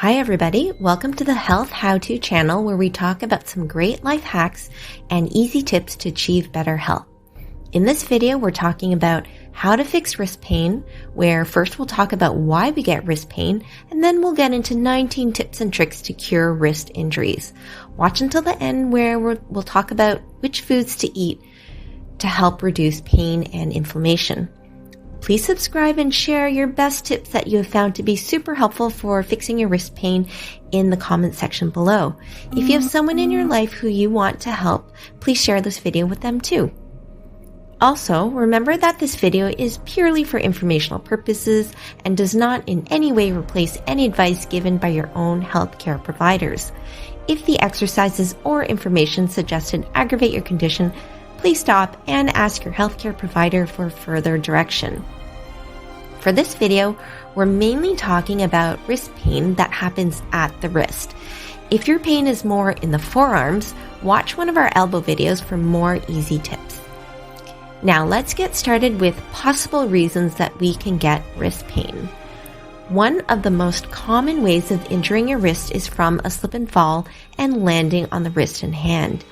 Hi everybody, welcome to the Health How-To channel where we talk about some great life hacks and easy tips to achieve better health. In this video, we're talking about how to fix wrist pain, where first we'll talk about why we get wrist pain, and then we'll get into 19 tips and tricks to cure wrist injuries. Watch until the end where we'll talk about which foods to eat to help reduce pain and inflammation. Please subscribe and share your best tips that you have found to be super helpful for fixing your wrist pain in the comment section below. If you have someone in your life who you want to help, please share this video with them too. Also, remember that this video is purely for informational purposes and does not in any way replace any advice given by your own healthcare providers. If the exercises or information suggested aggravate your condition, please stop and ask your healthcare provider for further direction. For this video, we're mainly talking about wrist pain that happens at the wrist. If your pain is more in the forearms, watch one of our elbow videos for more easy tips. Now let's get started with possible reasons that we can get wrist pain. One of the most common ways of injuring your wrist is from a slip and fall and landing on the wrist and hand.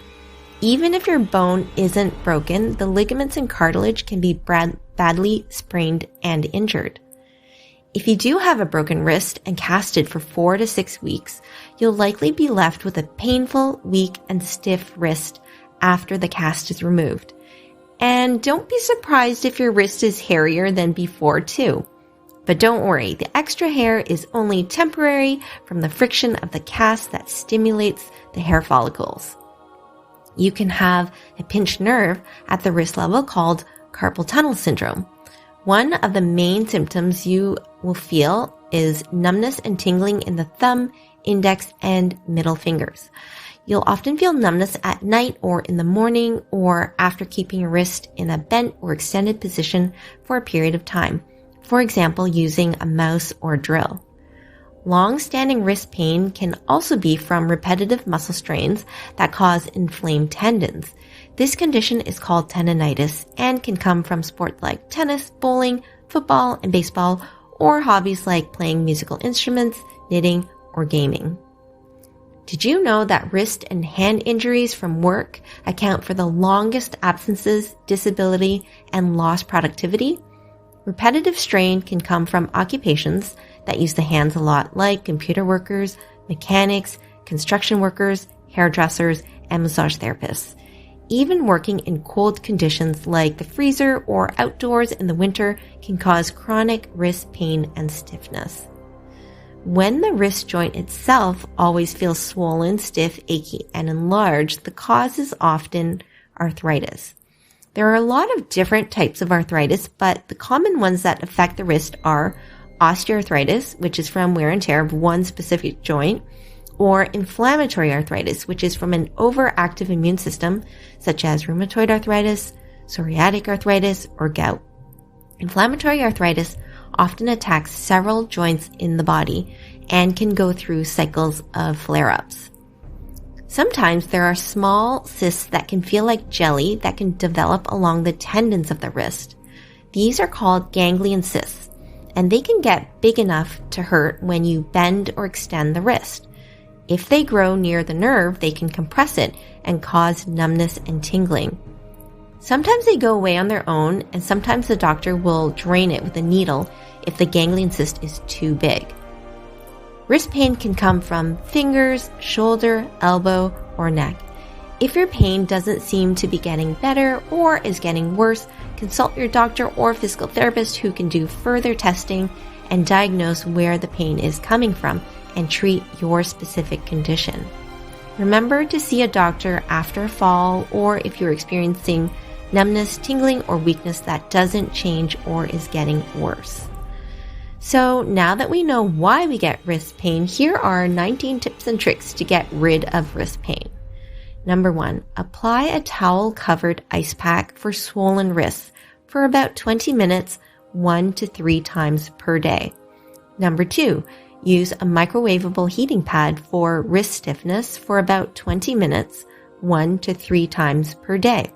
Even if your bone isn't broken, the ligaments and cartilage can be badly sprained and injured. If you do have a broken wrist and casted for 4 to 6 weeks, you'll likely be left with a painful, weak, and stiff wrist after the cast is removed. And don't be surprised if your wrist is hairier than before too. But don't worry, the extra hair is only temporary from the friction of the cast that stimulates the hair follicles. You can have a pinched nerve at the wrist level called carpal tunnel syndrome. One of the main symptoms you will feel is numbness and tingling in the thumb, index, and middle fingers. You'll often feel numbness at night or in the morning or after keeping your wrist in a bent or extended position for a period of time, for example, using a mouse or drill. Long-standing wrist pain can also be from repetitive muscle strains that cause inflamed tendons. This condition is called tendonitis and can come from sports like tennis, bowling, football, and baseball, or hobbies like playing musical instruments, knitting, or gaming. Did you know that wrist and hand injuries from work account for the longest absences, disability, and lost productivity? Repetitive strain can come from occupations that use the hands a lot, like computer workers, mechanics, construction workers, hairdressers, and massage therapists. Even working in cold conditions like the freezer or outdoors in the winter can cause chronic wrist pain and stiffness. When the wrist joint itself always feels swollen, stiff, achy, and enlarged, the cause is often arthritis. There are a lot of different types of arthritis, but the common ones that affect the wrist are osteoarthritis, which is from wear and tear of one specific joint, or inflammatory arthritis, which is from an overactive immune system, such as rheumatoid arthritis, psoriatic arthritis, or gout. Inflammatory arthritis often attacks several joints in the body and can go through cycles of flare-ups. Sometimes there are small cysts that can feel like jelly that can develop along the tendons of the wrist. These are called ganglion cysts, and they can get big enough to hurt when you bend or extend the wrist. If they grow near the nerve, they can compress it and cause numbness and tingling. Sometimes they go away on their own, and sometimes the doctor will drain it with a needle if the ganglion cyst is too big. Wrist pain can come from fingers, shoulder, elbow, or neck. If your pain doesn't seem to be getting better or is getting worse, consult your doctor or physical therapist who can do further testing and diagnose where the pain is coming from and treat your specific condition. Remember to see a doctor after a fall or if you're experiencing numbness, tingling, or weakness that doesn't change or is getting worse. So now that we know why we get wrist pain, here are 19 tips and tricks to get rid of wrist pain. Number 1, apply a towel-covered ice pack for swollen wrists for about 20 minutes, 1 to 3 times per day. Number 2, use a microwavable heating pad for wrist stiffness for about 20 minutes, 1 to 3 times per day.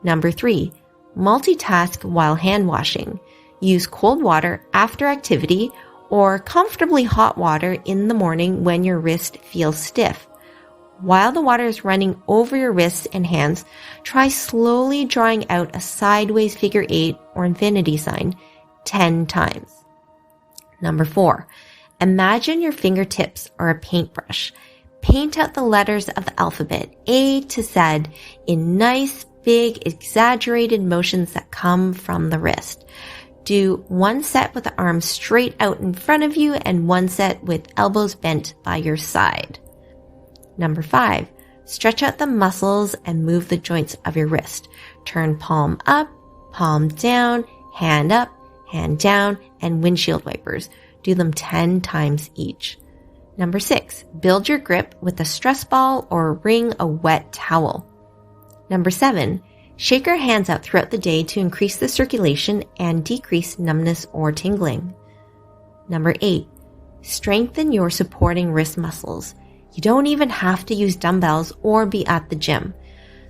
Number 3, multitask while hand washing. Use cold water after activity or comfortably hot water in the morning when your wrist feels stiff. While the water is running over your wrists and hands, try slowly drawing out a sideways figure 8 or infinity sign 10 times. Number 4, imagine your fingertips are a paintbrush. Paint out the letters of the alphabet, A to Z, in nice, big, exaggerated motions that come from the wrist. Do one set with the arms straight out in front of you and one set with elbows bent by your side. Number 5, stretch out the muscles and move the joints of your wrist. Turn palm up, palm down, hand up, hand down, and windshield wipers. Do them 10 times each. Number 6, build your grip with a stress ball or wring a wet towel. Number 7, shake your hands out throughout the day to increase the circulation and decrease numbness or tingling. Number 8, strengthen your supporting wrist muscles. You don't even have to use dumbbells or be at the gym.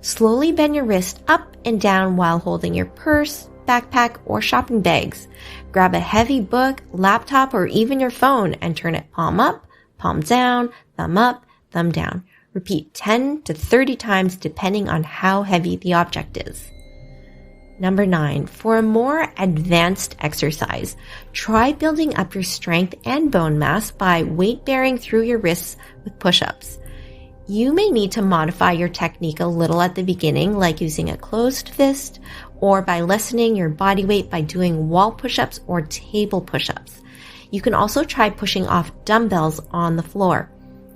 Slowly bend your wrist up and down while holding your purse, backpack, or shopping bags. Grab a heavy book, laptop, or even your phone and turn it palm up, palm down, thumb up, thumb down. Repeat 10 to 30 times depending on how heavy the object is. Number 9, for a more advanced exercise, try building up your strength and bone mass by weight bearing through your wrists with push-ups. You may need to modify your technique a little at the beginning, like using a closed fist, or by lessening your body weight by doing wall push-ups or table push-ups. You can also try pushing off dumbbells on the floor.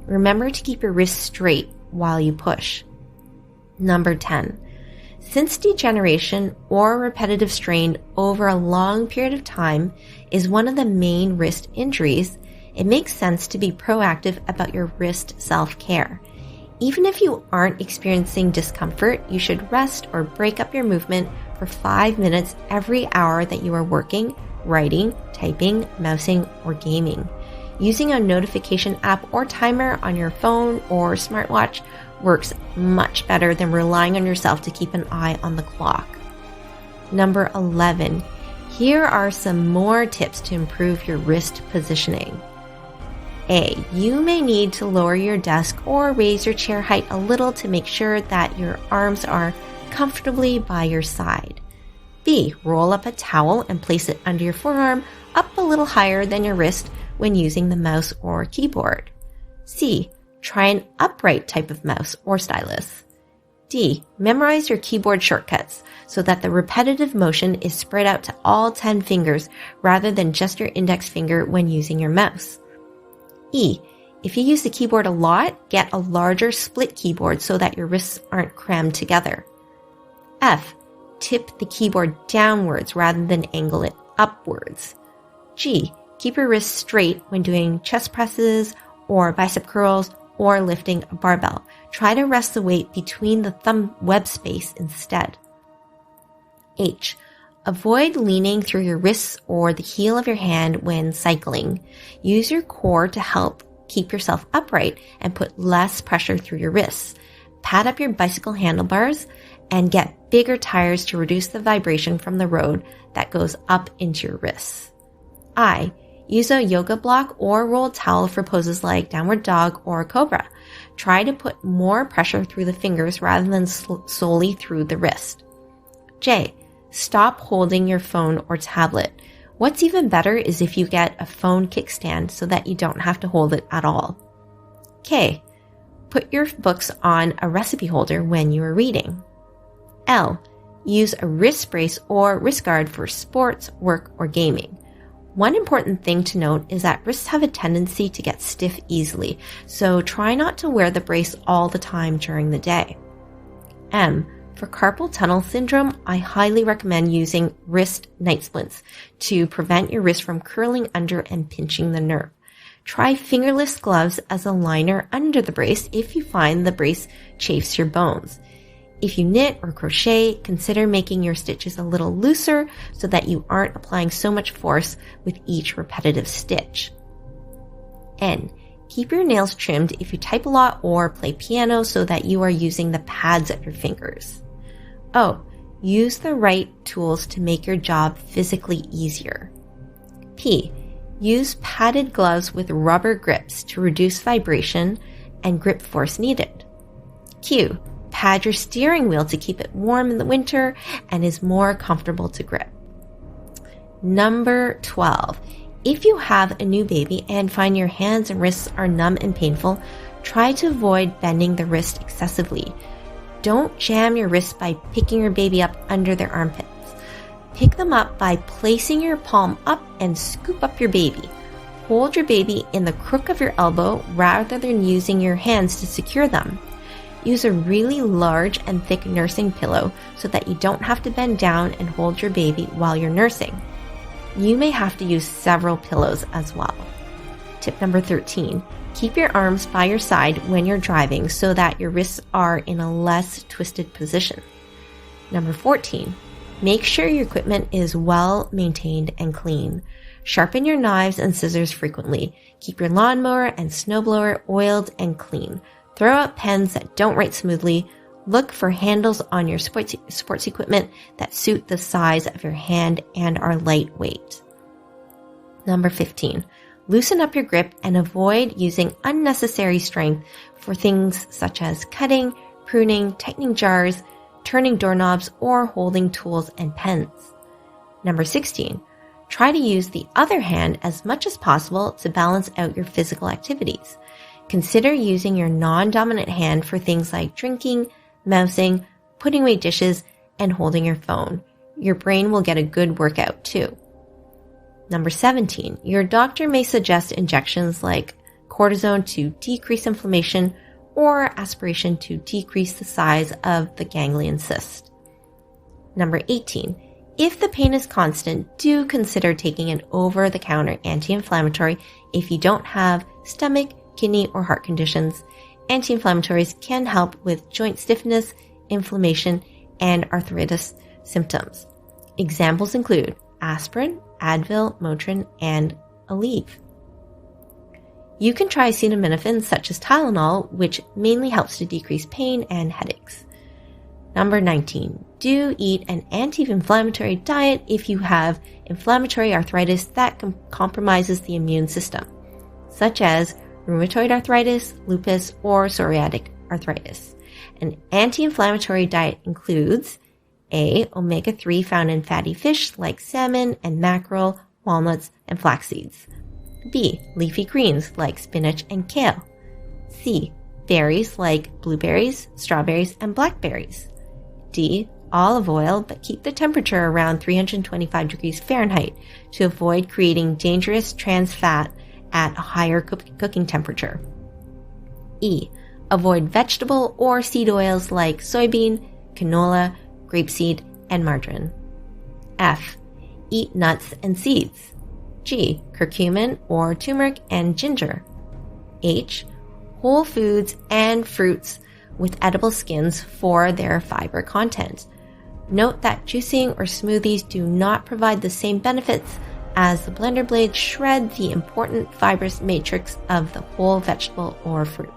Remember to keep your wrists straight while you push. Number 10. Since degeneration or repetitive strain over a long period of time is one of the main wrist injuries, it makes sense to be proactive about your wrist self-care. Even if you aren't experiencing discomfort, you should rest or break up your movement for 5 minutes every hour that you are working, writing, typing, mousing, or gaming. Using a notification app or timer on your phone or smartwatch works much better than relying on yourself to keep an eye on the clock. Number 11. Here are some more tips to improve your wrist positioning. A. You may need to lower your desk or raise your chair height a little to make sure that your arms are comfortably by your side. B. Roll up a towel and place it under your forearm up a little higher than your wrist when using the mouse or keyboard. C. Try an upright type of mouse or stylus. D. Memorize your keyboard shortcuts so that the repetitive motion is spread out to all 10 fingers rather than just your index finger when using your mouse. E. If you use the keyboard a lot, get a larger split keyboard so that your wrists aren't crammed together. F. Tip the keyboard downwards rather than angle it upwards. G. Keep your wrists straight when doing chest presses or bicep curls or lifting a barbell. Try to rest the weight between the thumb web space instead. H. Avoid leaning through your wrists or the heel of your hand when cycling. Use your core to help keep yourself upright and put less pressure through your wrists. Pad up your bicycle handlebars and get bigger tires to reduce the vibration from the road that goes up into your wrists. I. Use a yoga block or rolled towel for poses like downward dog or cobra. Try to put more pressure through the fingers rather than solely through the wrist. J. Stop holding your phone or tablet. What's even better is if you get a phone kickstand so that you don't have to hold it at all. K. Put your books on a recipe holder when you are reading. L. Use a wrist brace or wrist guard for sports, work, or gaming. One important thing to note is that wrists have a tendency to get stiff easily, so try not to wear the brace all the time during the day. M. For carpal tunnel syndrome, I highly recommend using wrist night splints to prevent your wrist from curling under and pinching the nerve. Try fingerless gloves as a liner under the brace if you find the brace chafes your bones. If you knit or crochet, consider making your stitches a little looser so that you aren't applying so much force with each repetitive stitch. N. Keep your nails trimmed if you type a lot or play piano so that you are using the pads of your fingers. O. Use the right tools to make your job physically easier. P. Use padded gloves with rubber grips to reduce vibration and grip force needed. Q. Pad your steering wheel to keep it warm in the winter and is more comfortable to grip. Number 12. If you have a new baby and find your hands and wrists are numb and painful, try to avoid bending the wrist excessively. Don't jam your wrists by picking your baby up under their armpits. Pick them up by placing your palm up and scoop up your baby. Hold your baby in the crook of your elbow rather than using your hands to secure them. Use a really large and thick nursing pillow so that you don't have to bend down and hold your baby while you're nursing. You may have to use several pillows as well. Tip number 13. Keep your arms by your side when you're driving so that your wrists are in a less twisted position. Number 14. Make sure your equipment is well maintained and clean. Sharpen your knives and scissors frequently. Keep your lawnmower and snowblower oiled and clean. Throw out pens that don't write smoothly. Look for handles on your sports equipment that suit the size of your hand and are lightweight. Number 15. Loosen up your grip and avoid using unnecessary strength for things such as cutting, pruning, tightening jars, turning doorknobs, or holding tools and pens. Number 16. Try to use the other hand as much as possible to balance out your physical activities. Consider using your non-dominant hand for things like drinking, mousing, putting away dishes, and holding your phone. Your brain will get a good workout too. Number 17. Your doctor may suggest injections like cortisone to decrease inflammation or aspiration to decrease the size of the ganglion cyst. Number 18. If the pain is constant, do consider taking an over-the-counter anti-inflammatory if you don't have stomach, kidney, or heart conditions. Anti-inflammatories can help with joint stiffness, inflammation, and arthritis symptoms. Examples include aspirin, Advil, Motrin, and Aleve. You can try acetaminophen such as Tylenol, which mainly helps to decrease pain and headaches. Number 19. Do eat an anti-inflammatory diet if you have inflammatory arthritis that compromises the immune system, such as rheumatoid arthritis, lupus, or psoriatic arthritis. An anti-inflammatory diet includes A. Omega-3 found in fatty fish like salmon and mackerel, walnuts, and flax seeds. B. Leafy greens like spinach and kale. C. Berries like blueberries, strawberries, and blackberries. D. Olive oil, but keep the temperature around 325 degrees Fahrenheit to avoid creating dangerous trans fat at a higher cooking temperature. E. Avoid vegetable or seed oils like soybean, canola, grapeseed, and margarine. F. Eat nuts and seeds. G. Curcumin or turmeric and ginger. H. Whole foods and fruits with edible skins for their fiber content. Note that juicing or smoothies do not provide the same benefits as the blender blades shred the important fibrous matrix of the whole vegetable or fruit.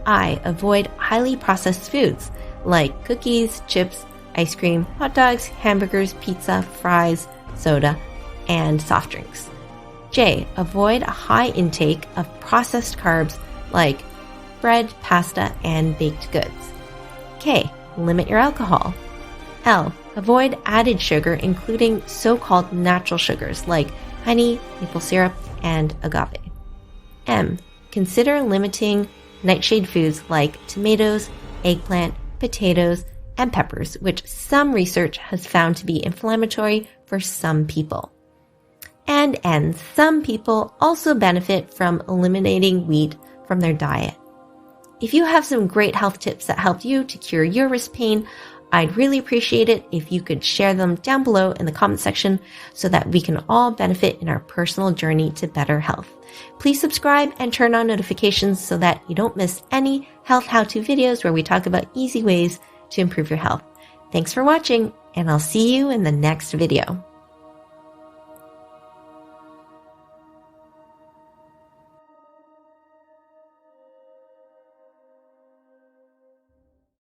I. Avoid highly processed foods like cookies, chips, ice cream, hot dogs, hamburgers, pizza, fries, soda, and soft drinks. J. Avoid a high intake of processed carbs like bread, pasta, and baked goods. K. Limit your alcohol. L. Avoid added sugar, including so-called natural sugars like honey, maple syrup, and agave. M. Consider limiting nightshade foods like tomatoes, eggplant, potatoes, and peppers, which some research has found to be inflammatory for some people. And N. Some people also benefit from eliminating wheat from their diet. If you have some great health tips that helped you to cure your wrist pain, I'd really appreciate it if you could share them down below in the comment section so that we can all benefit in our personal journey to better health. Please subscribe and turn on notifications so that you don't miss any health how-to videos where we talk about easy ways to improve your health. Thanks for watching, and I'll see you in the next video.